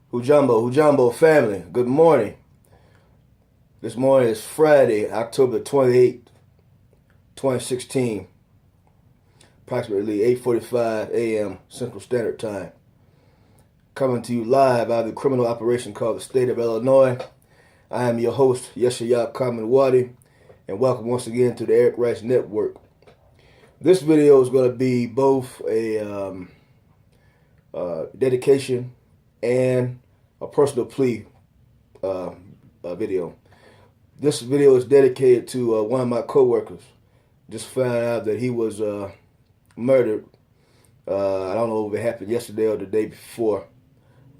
Hujambo family, good morning. This morning is Friday, October 28th, 2016, approximately 8:45 a.m. Central Standard Time. Coming to you live out of the criminal operation called the State of Illinois. I am your host, Yeshaya Kamanwadi, and welcome once again to the Eric Rice Network. This video is going to be both a dedication and a personal plea video. This video is dedicated to one of my coworkers. Just found out that he was murdered. I don't know if it happened yesterday or the day before.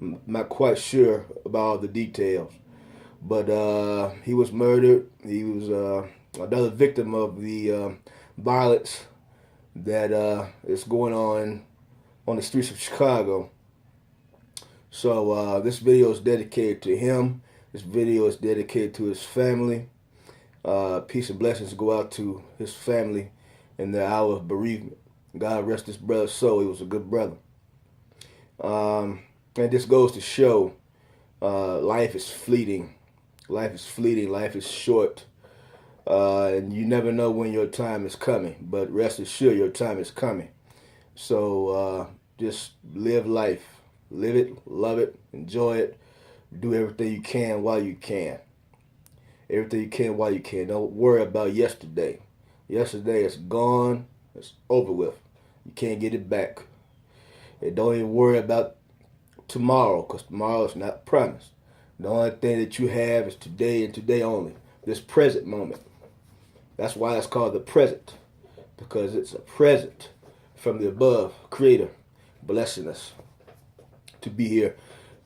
I'm not quite sure about all the details. But he was murdered. He was another victim of the violence that is going on the streets of Chicago. So this video is dedicated to him. This video is dedicated to his family. Peace and blessings go out to his family in the hour of bereavement. God rest his brother's soul. He was a good brother. And this goes to show life is fleeting. Life is fleeting. Life is short. And you never know when your time is coming. But rest assured your time is coming. So just live life. Live it, love it, enjoy it. Do everything you can while you can. Everything you can while you can. Don't worry about yesterday. Yesterday is gone. It's over with. You can't get it back. And don't even worry about tomorrow, because tomorrow is not promised. The only thing that you have is today and today only. This present moment. That's why it's called the present. Because it's a present from the above Creator blessing us to be here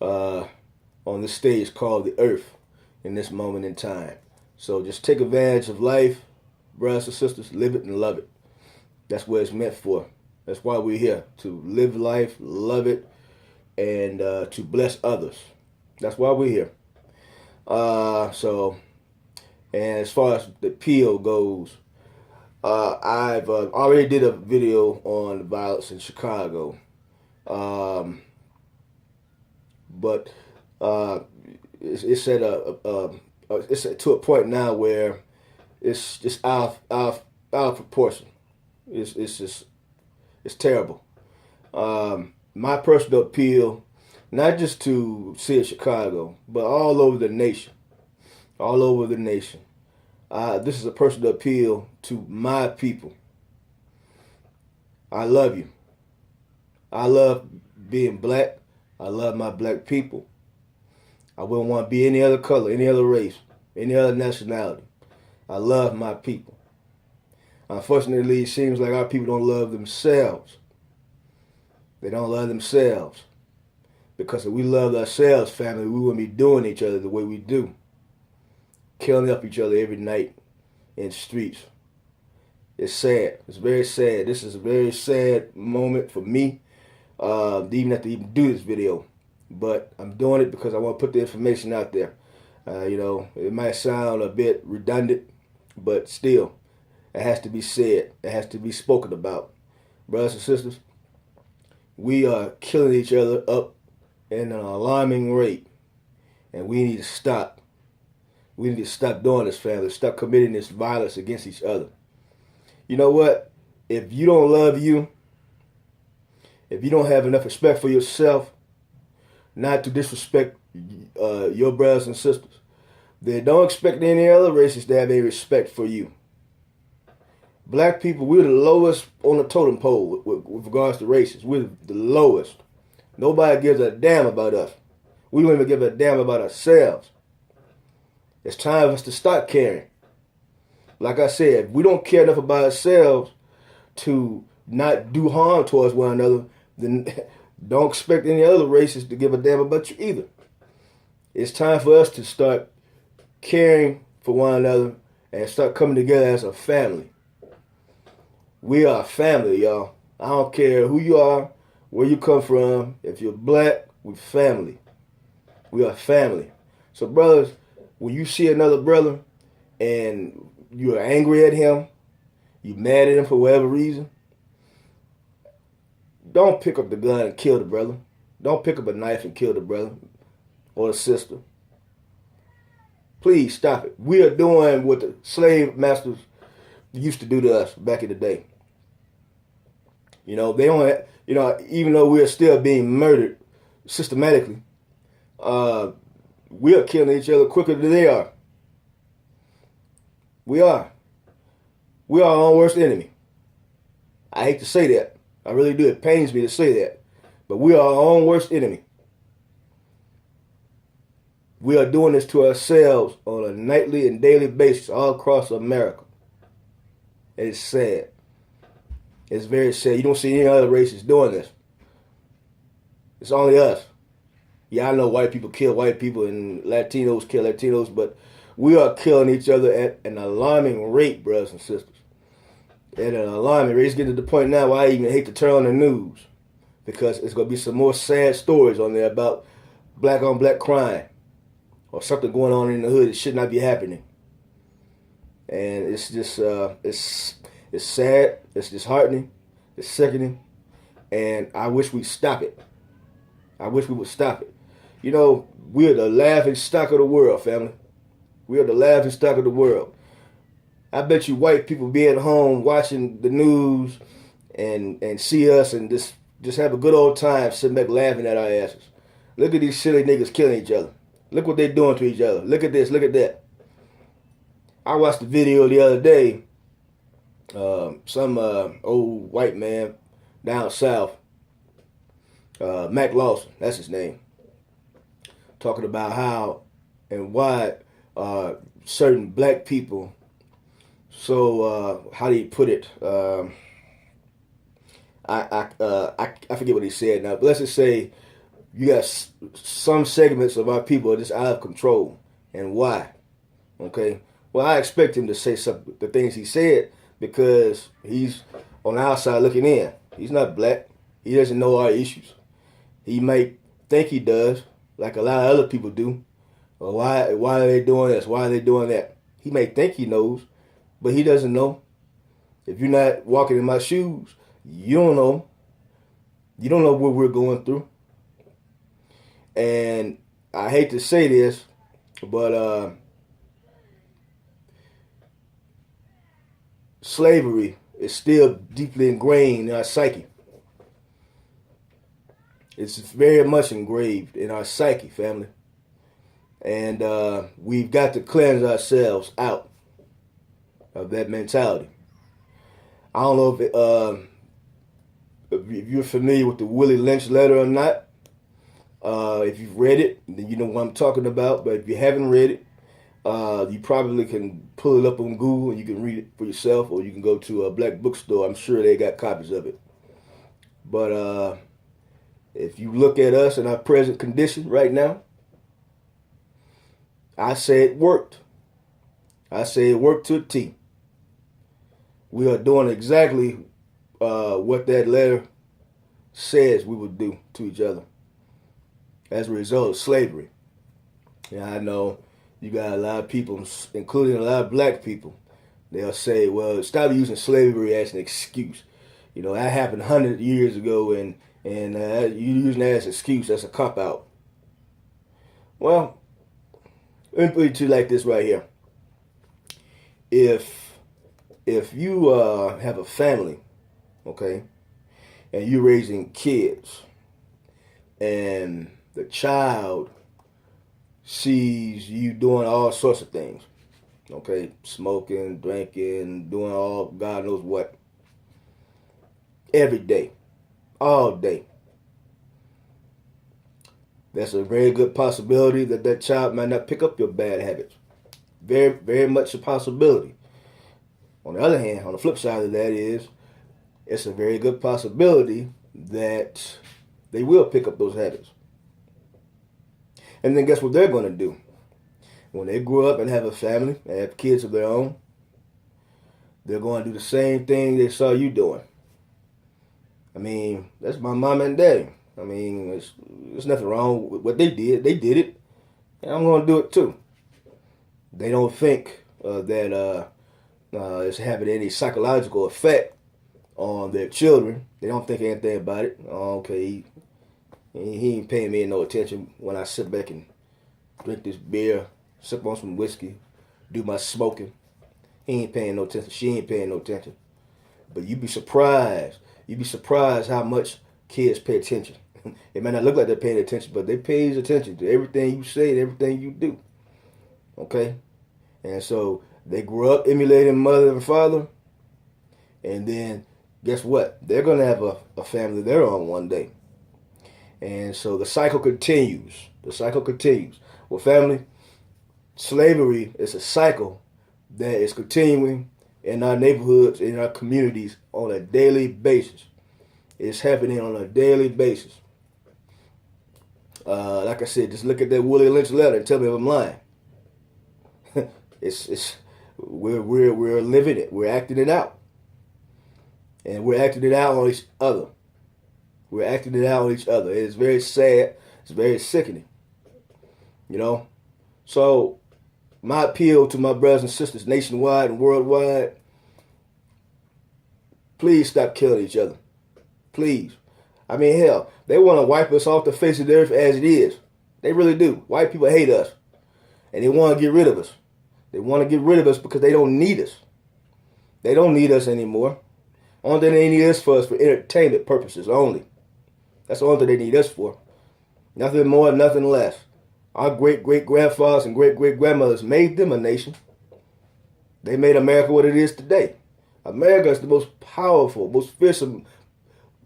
on this stage called the earth in this moment in time. So just take advantage of life, brothers and sisters. Live it and love it. That's what it's meant for. That's why we're here, to live life, love it, and to bless others. That's why we're here. And as far as the appeal goes, I've already did a video on the violence in Chicago. But it's to a point now where it's just out of proportion. It's terrible. My personal appeal, not just to city of Chicago, but all over the nation. All over the nation. This is a personal appeal to my people. I love you. I love being black. I love my black people. I wouldn't want to be any other color, any other race, any other nationality. I love my people. Unfortunately, it seems like our people don't love themselves. They don't love themselves. Because if we loved ourselves, family, we wouldn't be doing each other the way we do. Killing up each other every night in the streets. It's sad. It's very sad. This is a very sad moment for me. Even have to even do this video, but I'm doing it because I want to put the information out there. It might sound a bit redundant, but still, it has to be said. It has to be spoken about. Brothers and sisters, we are killing each other up in an alarming rate, and we need to stop. We need to stop doing this, family. Stop committing this violence against each other. You know what? If you don't love you, if you don't have enough respect for yourself, not to disrespect your brothers and sisters, then don't expect any other races to have any respect for you. Black people, we're the lowest on the totem pole with regards to races. We're the lowest. Nobody gives a damn about us. We don't even give a damn about ourselves. It's time for us to start caring. Like I said, if we don't care enough about ourselves to not do harm towards one another, then don't expect any other races to give a damn about you either. It's time for us to start caring for one another and start coming together as a family. We are a family, y'all. I don't care who you are, where you come from. If you're black, we're family. We are family. So brothers, when you see another brother and you're angry at him, you're mad at him for whatever reason, don't pick up the gun and kill the brother. Don't pick up a knife and kill the brother. or a sister. Please stop it. We are doing what the slave masters used to do to us back in the day. You know, they don't. You know, even though we are still being murdered systematically, we are killing each other quicker than they are. We are. We are our own worst enemy. I hate to say that. I really do. It pains me to say that. But we are our own worst enemy. We are doing this to ourselves on a nightly and daily basis all across America. It's sad. It's very sad. You don't see any other races doing this. It's only us. Yeah, I know white people kill white people and Latinos kill Latinos, but we are killing each other at an alarming rate, brothers and sisters. At an alarming rate. It's getting to the point now where I even hate to turn on the news because it's going to be some more sad stories on there about black on black crime or something going on in the hood that should not be happening. And it's just, it's sad, it's disheartening, it's sickening, and I wish we'd stop it. I wish we would stop it. You know, we're the laughing stock of the world, family. We are the laughing stock of the world. I bet you white people be at home watching the news and see us and just have a good old time sitting back laughing at our asses. Look at these silly niggas killing each other. Look what they're doing to each other. Look at this, look at that. I watched the video the other day. Some old white man down south, Mac Lawson, that's his name, talking about how and why certain black people, so how do you put it? I forget what he said now, but let's just say you got some segments of our people are just out of control, and why? Okay, well, I expect him to say the things he said because he's on the outside looking in. He's not black. He doesn't know our issues. He might think he does, like a lot of other people do. Or why are they doing this? Why are they doing that? He may think he knows, but he doesn't know. If you're not walking in my shoes, you don't know. You don't know what we're going through. And I hate to say this, but slavery is still deeply ingrained in our psyche. It's very much engraved in our psyche, family. And we've got to cleanse ourselves out of that mentality. I don't know if you're familiar with the Willie Lynch letter or not. If you've read it, then you know what I'm talking about. But if you haven't read it, you probably can pull it up on Google and you can read it for yourself, or you can go to a black bookstore. I'm sure they got copies of it. But if you look at us in our present condition right now, I say it worked. I say it worked to a T. We are doing exactly what that letter says we would do to each other as a result of slavery. Yeah, I know you got a lot of people, including a lot of black people, they'll say, well, stop using slavery as an excuse. You know, that happened 100 years ago, and you using that as an excuse, that's a cop-out. Well, let me put it to you like this right here. If you have a family, okay, and you're raising kids, and the child sees you doing all sorts of things, okay, smoking, drinking, doing all God knows what, every day, all day, that's a very good possibility that that child might not pick up your bad habits. Very, very much a possibility. On the other hand, on the flip side of that is, it's a very good possibility that they will pick up those habits. And then guess what they're going to do? When they grow up and have a family and have kids of their own, they're going to do the same thing they saw you doing. I mean, that's my mom and daddy. I mean, there's nothing wrong with what they did. They did it, and I'm going to do it too. They don't think that it's having any psychological effect on their children. They don't think anything about it. Oh, okay, he ain't paying me no attention when I sit back and drink this beer, sip on some whiskey, do my smoking. He ain't paying no attention. She ain't paying no attention. But you'd be surprised. You'd be surprised how much kids pay attention. It may not look like they're paying attention, but they pay attention to everything you say and everything you do. Okay? And so they grew up emulating mother and father. And then guess what? They're going to have a family of their own one day. And so the cycle continues. The cycle continues. Well, family, slavery is a cycle that is continuing in our neighborhoods, in our communities on a daily basis. It's happening on a daily basis. Like I said, just look at that Willie Lynch letter and tell me if I'm lying. We're living it. We're acting it out. And we're acting it out on each other. We're acting it out on each other. It's very sad. It's very sickening. You know? So, my appeal to my brothers and sisters nationwide and worldwide, please stop killing each other. Please. I mean, hell, they want to wipe us off the face of the earth as it is. They really do. White people hate us. And they want to get rid of us. They want to get rid of us because they don't need us. They don't need us anymore. Only thing they need us for is for entertainment purposes only. That's the only thing they need us for. Nothing more, nothing less. Our great-great-grandfathers and great-great-grandmothers made them a nation. They made America what it is today. America is the most powerful, most fearsome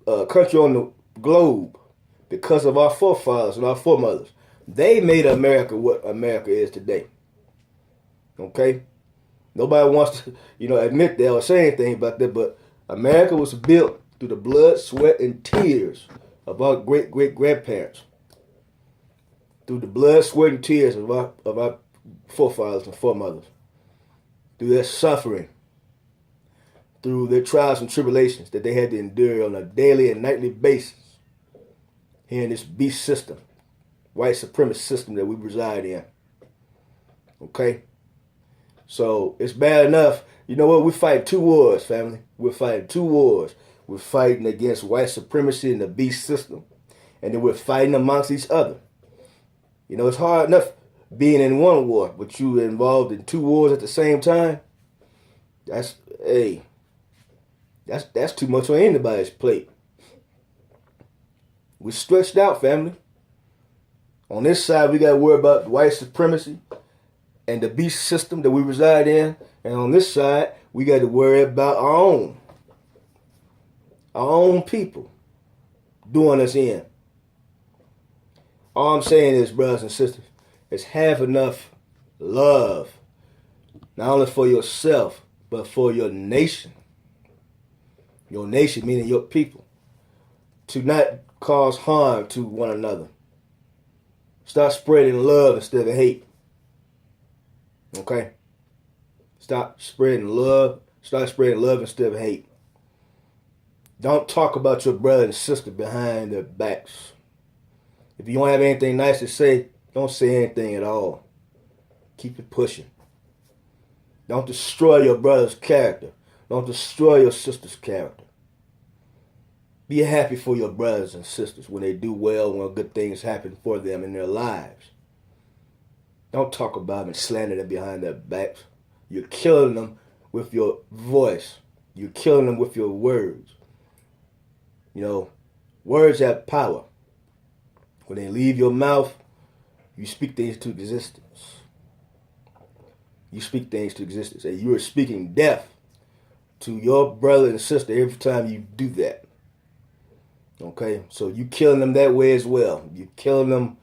country on the globe because of our forefathers and our foremothers. They made America what America is today. Okay? Nobody wants to, admit that or say anything about that, but America was built through the blood, sweat, and tears of our great-great-grandparents. Through the blood, sweat, and tears of our forefathers and foremothers. Through their suffering. Through their trials and tribulations that they had to endure on a daily and nightly basis. Here in this beast system. White supremacist system that we reside in. Okay? So, it's bad enough. You know what? We're fighting two wars, family. We're fighting two wars. We're fighting against white supremacy and the beast system. And then we're fighting amongst each other. It's hard enough being in one war, but you involved in two wars at the same time. That's too much on anybody's plate. We're stretched out, family. On this side, we got to worry about white supremacy and the beast system that we reside in. And on this side, we got to worry about our own people doing us in. All I'm saying is, brothers and sisters, is have enough love, not only for yourself, but for your nation. Your nation, meaning your people, to not cause harm to one another. Start spreading love instead of hate. Okay? Start spreading love. Start spreading love instead of hate. Don't talk about your brother and sister behind their backs. If you don't have anything nice to say, don't say anything at all. Keep it pushing. Don't destroy your brother's character. Don't destroy your sister's character. Be happy for your brothers and sisters when they do well, when good things happen for them in their lives. Don't talk about them and slander them behind their backs. You're killing them with your voice. You're killing them with your words. Words have power. When they leave your mouth, you speak things to existence. You speak things to existence. And you are speaking death to your brother and sister every time you do that. Okay? So you killing them that way as well. You're killing them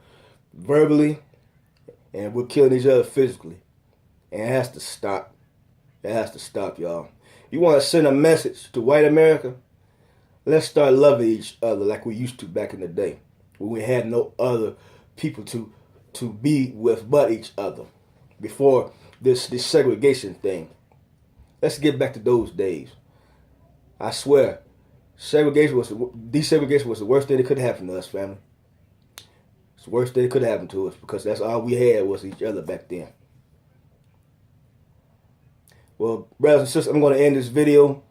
verbally, and we're killing each other physically. And it has to stop. It has to stop, y'all. You want to send a message to white America? Let's start loving each other like we used to back in the day, when we had no other people to be with but each other. Before this segregation thing. Let's get back to those days. I swear, desegregation was the worst thing that could happen to us, family. It's the worst thing that could happen to us because that's all we had was each other back then. Well, brothers and sisters, I'm going to end this video.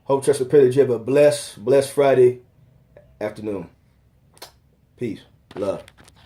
Hope, trust, and pray that you have a blessed Friday afternoon. Peace. Love.